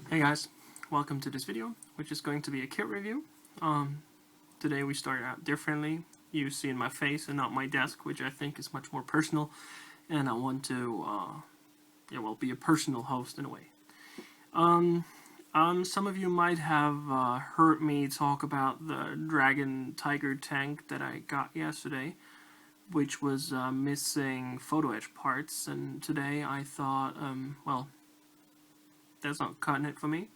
Hey guys, welcome to this video, which is going to be a kit review. Today we started out differently. You see in my face and not my desk, which I think is much more personal, and I want to, be a personal host in a way. Some of you might have heard me talk about the Dragon Tiger tank that I got yesterday, which was missing photo etch parts, and today I thought, that's not cutting it for me.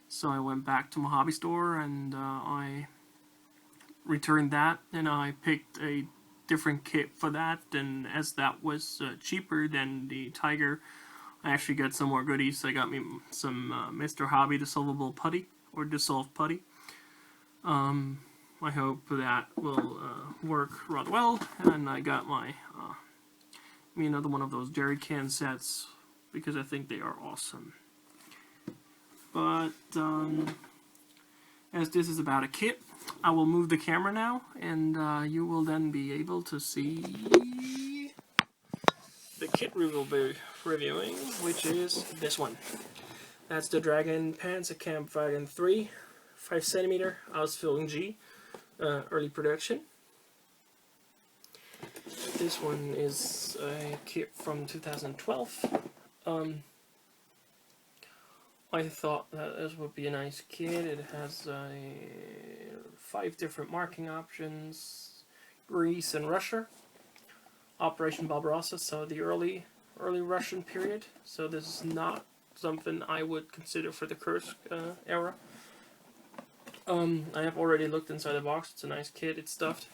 So I went back to my hobby store and I returned that, and I picked a different kit for that. And as that was cheaper than the Tiger, I actually got some more goodies. I got me some Mr. Hobby dissolvable putty, or dissolved putty. I hope that will work rather well. And I got me another one of those jerry can sets because I think they are awesome. But as this is about a kit, I will move the camera now, and you will then be able to see the kit we will be reviewing, which is this one. That's the Dragon Panzer Wagen 3, 5cm Ausf G, early production. This one is a kit from 2012. I thought that this would be a nice kit. It has 5 different marking options: Greece and Russia, Operation Barbarossa, so the early Russian period. So this is not something I would consider for the Kursk era. I have already looked inside the box. It's a nice kit. It's stuffed.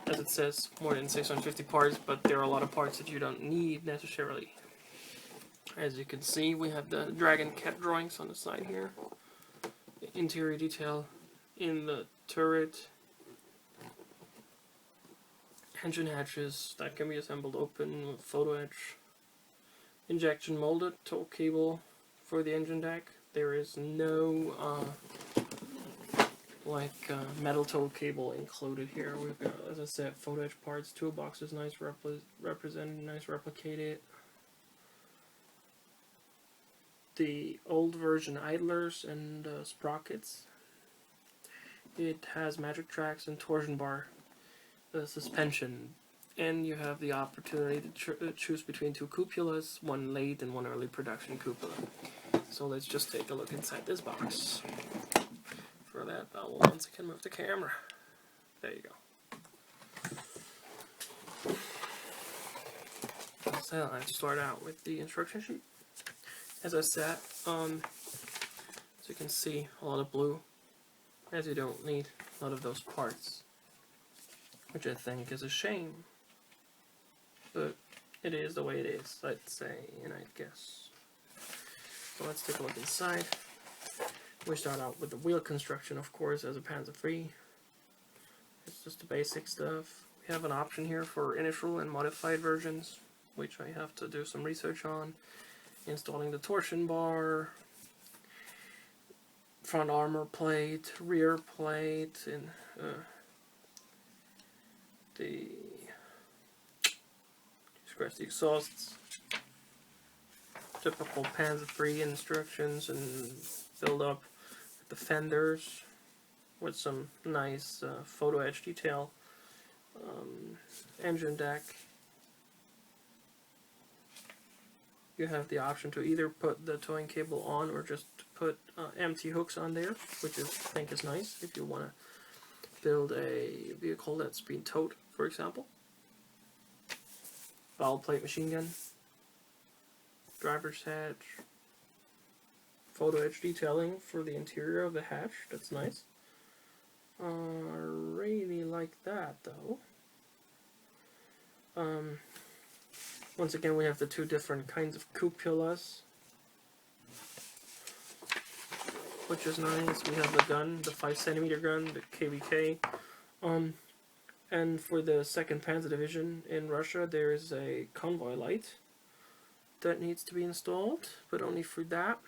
As it says, more than 650 parts, but there are a lot of parts that you don't need necessarily. As you can see, we have the dragon cat drawings on the side here. The interior detail in the turret. Engine hatches that can be assembled open with photo etch. Injection molded tow cable for the engine deck. There is no metal tow cable included here. We've got, as I said, photo etch parts, toolboxes, nice represented, nice replicated. The old version idlers and sprockets. It has magic tracks and torsion bar suspension, and you have the opportunity to choose between 2 cupolas, one late and one early production cupola. So let's just take a look inside this box. For that, I will once again move the camera. There you go. So let's start out with the instruction sheet. As I said, as you can see, a lot of blue, as you don't need a lot of those parts, which I think is a shame, but it is the way it is, I'd say, and I'd guess. So let's take a look inside. We start out with the wheel construction, of course, as a Panzer III. It's just the basic stuff. We have an option here for initial and modified versions, which I have to do some research on. Installing the torsion bar, front armor plate, rear plate, and the exhausts. Typical Panzer III instructions, and build up the fenders with some nice photo etch detail. Engine deck. You have the option to either put the towing cable on or just put empty hooks on there, which I think is nice if you want to build a vehicle that's being towed, for example. Valve plate machine gun, driver's hatch, photo etch detailing for the interior of the hatch. That's nice. I really like that though. Once again, we have the 2 different kinds of cupolas, which is nice. We have the gun, the 5cm gun, the KVK. And for the 2nd Panzer Division in Russia, there is a convoy light that needs to be installed, but only for that.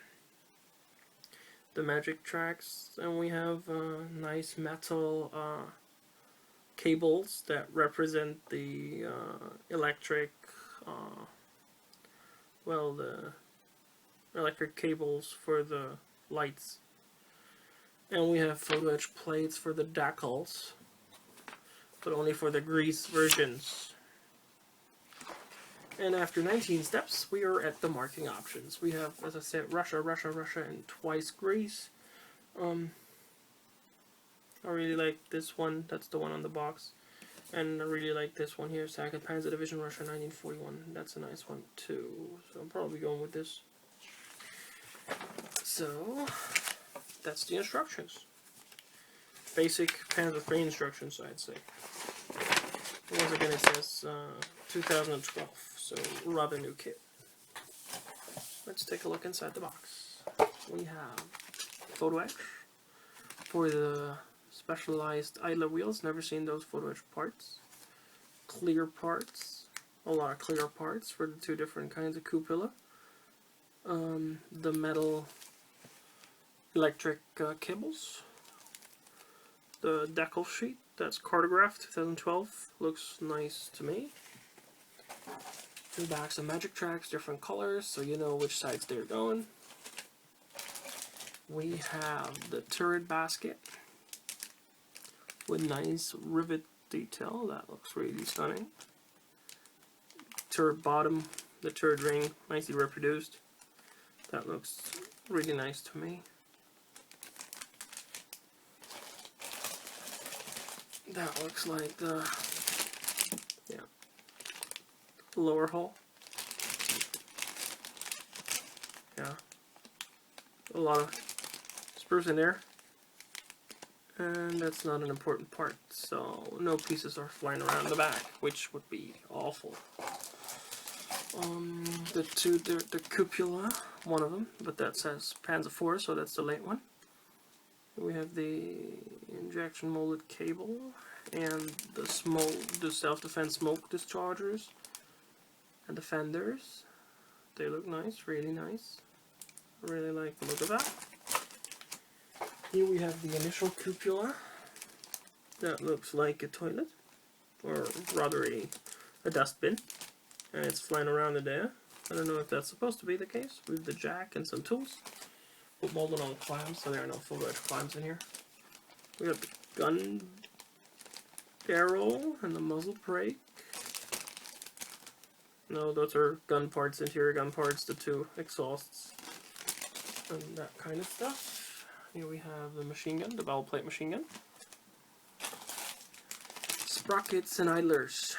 The magic tracks, and we have nice metal cables that represent the electric, electric cables for the lights. And we have photo etch plates for the decals, but only for the grease versions. And after 19 steps, we are at the marking options. We have, as I said, Russia, Russia, Russia, and twice grease. I really like this one. That's the one on the box. And I really like this one here, Second Panzer Division, Russia, 1941. That's a nice one too. So I'm probably going with this. So that's the instructions. Basic Panzer III instructions, I'd say. Once again, it says 2012, so rather new kit. Let's take a look inside the box. We have photo etch for the specialized idler wheels. Never seen those photo etch parts. Clear parts, a lot of clear parts for the two different kinds of cupola. The metal electric cables. The decal sheet, that's Cartograph 2012, looks nice to me. The back's some magic tracks, different colors, so you know which sides they're going. We have the turret basket with nice rivet detail, that looks really stunning. Turret bottom, the turret ring, nicely reproduced. That looks really nice to me. That looks like the lower hull. Yeah, a lot of sprues in there, and that's not an important part, so no pieces are flying around the back, which would be awful. The cupola, one of them, but that says Panzer IV, so that's the late one. We have the injection molded cable and the self-defense smoke dischargers and the fenders. They look nice, really nice. I really like the look of that. Here we have the initial cupola. That looks like a toilet, or rather a dustbin, and it's flying around in there. I don't know if that's supposed to be the case. We have the jack and some tools. Molded on clamps, so there are no photo etch clamps in here. We have the gun barrel and the muzzle brake. No, those are gun parts, interior gun parts, the two exhausts, and that kind of stuff. Here we have the machine gun, the ball plate machine gun. Sprockets and idlers.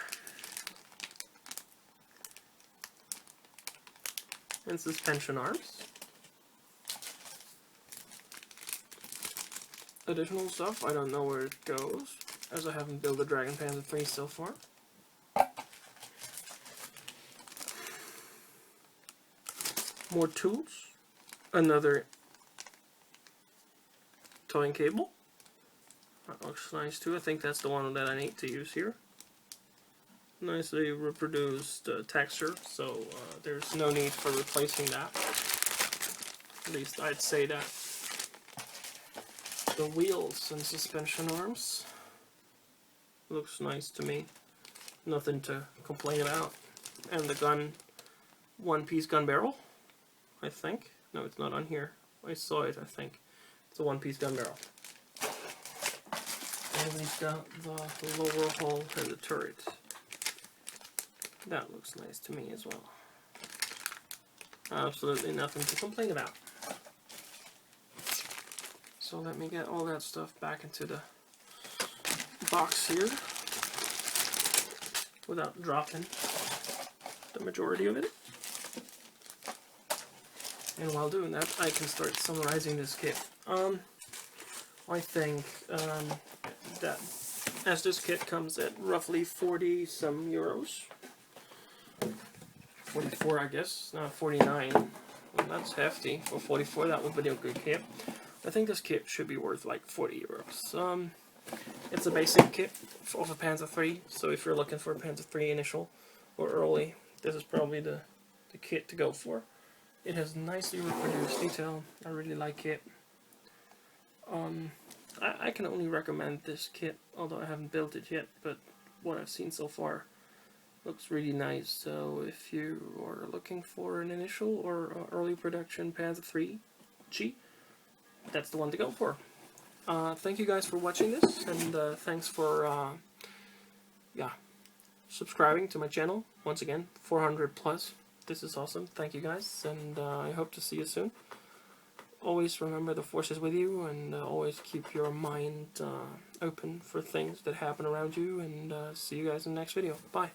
And suspension arms. Additional stuff, I don't know where it goes, as I haven't built a Dragon Panzer III so far. More tools. Another towing cable. That looks nice too. I think that's the one that I need to use here. Nicely reproduced texture, so there's no need for replacing that. At least I'd say that. The wheels and suspension arms looks nice to me. Nothing to complain about. And the gun, one-piece gun barrel, I think. No, it's not on here. I saw it, I think. It's a one-piece gun barrel. And we've got the lower hull and the turret. That looks nice to me as well. Absolutely nothing to complain about. So let me get all that stuff back into the box here without dropping the majority of it. And while doing that, I can start summarizing this kit. I think that as this kit comes at roughly 40 some euros, 44 I guess, not 49. Well, that's hefty. For 44, that would be a good kit. I think this kit should be worth like 40 euros. It's a basic kit of a Panzer III, so if you're looking for a Panzer III initial or early, this is probably the kit to go for. It has nicely reproduced detail. I really like it. I can only recommend this kit, although I haven't built it yet, but what I've seen so far, Looks really nice. So if you are looking for an initial or early production Panzer 3G, that's the one to go for. Thank you guys for watching this, and thanks for subscribing to my channel. Once again, 400 plus. This is awesome. Thank you guys, and I hope to see you soon. Always remember the force is with you, and always keep your mind open for things that happen around you, and see you guys in the next video. Bye.